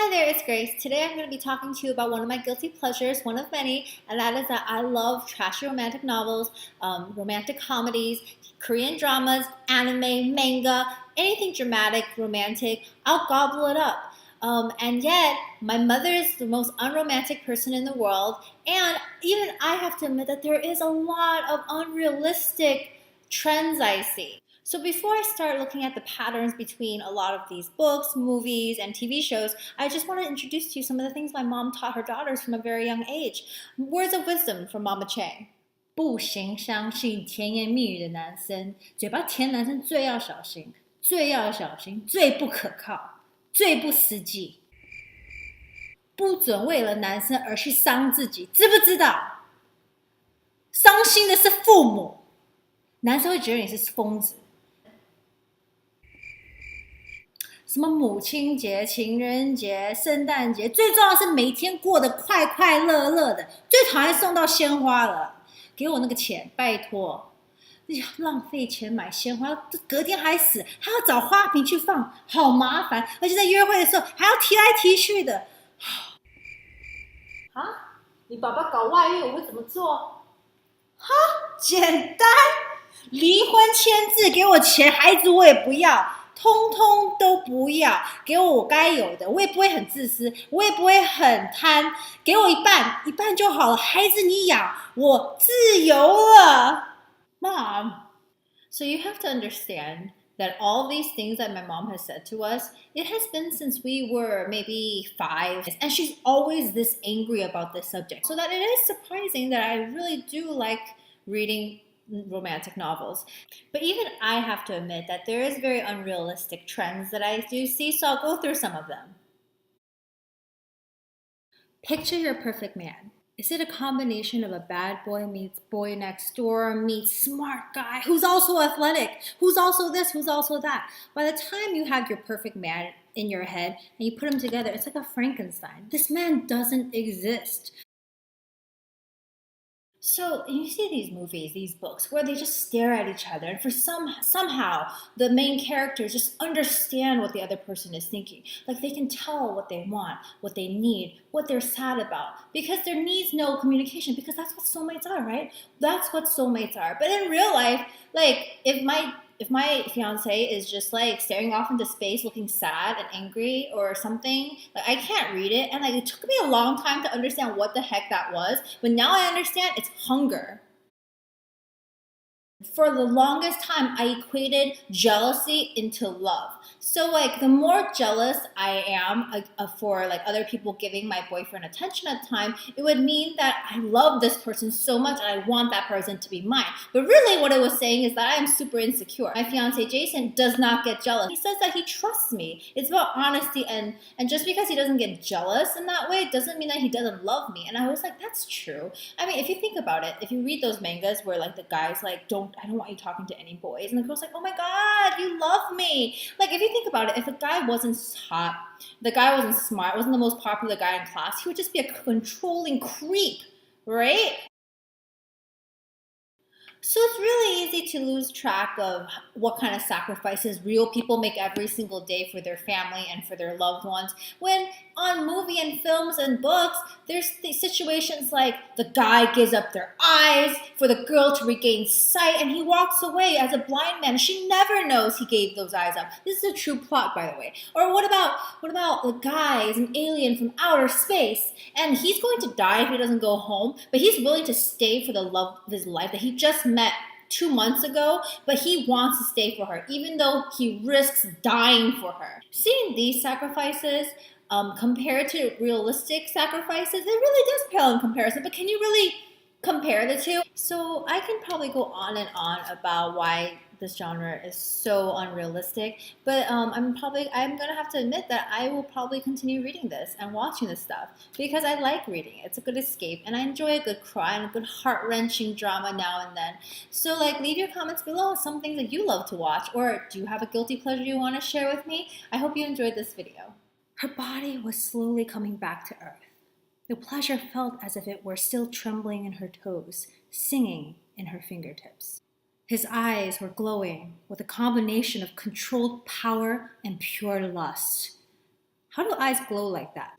Hi there, it's Grace. Today I'm going to be talking to you about one of my guilty pleasures, one of many, and that is that I love trashy romantic novels, romantic comedies, Korean dramas, anime, manga, anything dramatic, romantic. I'll gobble it up. And yet, my mother is the most unromantic person in the world, and even I have to admit that there is a lot of unrealistic trends I see. So before I start looking at the patterns between a lot of these books, movies, and TV shows, I just want to introduce to you some of the things my mom taught her daughters from a very young age. Words of wisdom from Mama Chang. 不行相信甜言蜜语的男生，嘴巴甜男生最要小心，最要小心，最不可靠，最不实际。不准为了男生而去伤自己，知不知道？伤心的是父母，男生会觉得你是疯子。什么母亲节、情人节、圣诞节，最重要的是每天过得快快乐乐的。最讨厌送到鲜花了，给我那个钱，拜托！浪费钱买鲜花，隔天还死，还要找花瓶去放，好麻烦。而且在约会的时候还要提来提去的。啊，你爸爸搞外遇，我会怎么做？哈，简单，离婚签字，给我钱，孩子我也不要。通通都不要，给我该有的，我也不会很自私，我也不会很贪，给我一半，一半就好了。孩子你养，我自由了。Mom, so you have to understand that all these things that my mom has said to us, it has been since we were maybe 5, and she's always this angry about this subject. So that it is surprising that I really do like reading romantic novels. But even I have to admit that there is very unrealistic trends that I do see, so I'll go through some of them. Picture your perfect man. Is it a combination of a bad boy meets boy next door meets smart guy who's also athletic, who's also this, who's also that? By the time you have your perfect man in your head and you put them together, it's like a Frankenstein. This man doesn't exist. So you see these movies, these books, where they just stare at each other, and for somehow the main characters just understand what the other person is thinking. Like they can tell what they want, what they need, what they're sad about, because there needs no communication. Because that's what soulmates are, right? That's what soulmates are. But in real life, like if my fiance is just like staring off into space looking sad and angry or something, like I can't read it, and like it took me a long time to understand what the heck that was, but now I understand it's hunger. For the longest time, I equated jealousy into love. So like the more jealous I am for like other people giving my boyfriend attention at the time, it would mean that I love this person so much and I want that person to be mine. But really what it was saying is that I am super insecure. My fiance Jason does not get jealous. He says that he trusts me. It's about honesty, and just because he doesn't get jealous in that way doesn't mean that he doesn't love me. And I was like, that's true. I mean, if you think about it, if you read those mangas where like the guys like I don't want you talking to any boys, and the girl's like, oh my god, you love me. Like if you think about it, if the guy wasn't hot, the guy wasn't smart, wasn't the most popular guy in class, he would just be a controlling creep, right? So it's really easy to lose track of what kind of sacrifices real people make every single day for their family and for their loved ones, when on movie and films and books, there's situations like the guy gives up their eyes for the girl to regain sight, and he walks away as a blind man. She never knows he gave those eyes up. This is a true plot, by the way. Or what about the guy is an alien from outer space, and he's going to die if he doesn't go home, but he's willing to stay for the love of his life that he just met 2 months ago, but he wants to stay for her, even though he risks dying for her. Seeing these sacrifices compared to realistic sacrifices, it really does pale in comparison, but can you really compare the two? So I can probably go on and on about why this genre is so unrealistic, but I'm gonna have to admit that I will probably continue reading this and watching this stuff because I like reading. It's a good escape, and I enjoy a good cry and a good heart-wrenching drama now and then. So like, leave your comments below some things that you love to watch, or do you have a guilty pleasure you want to share with me? I hope you enjoyed this video. Her body was slowly coming back to earth. The pleasure felt as if it were still trembling in her toes, singing in her fingertips. His eyes were glowing with a combination of controlled power and pure lust. How do eyes glow like that?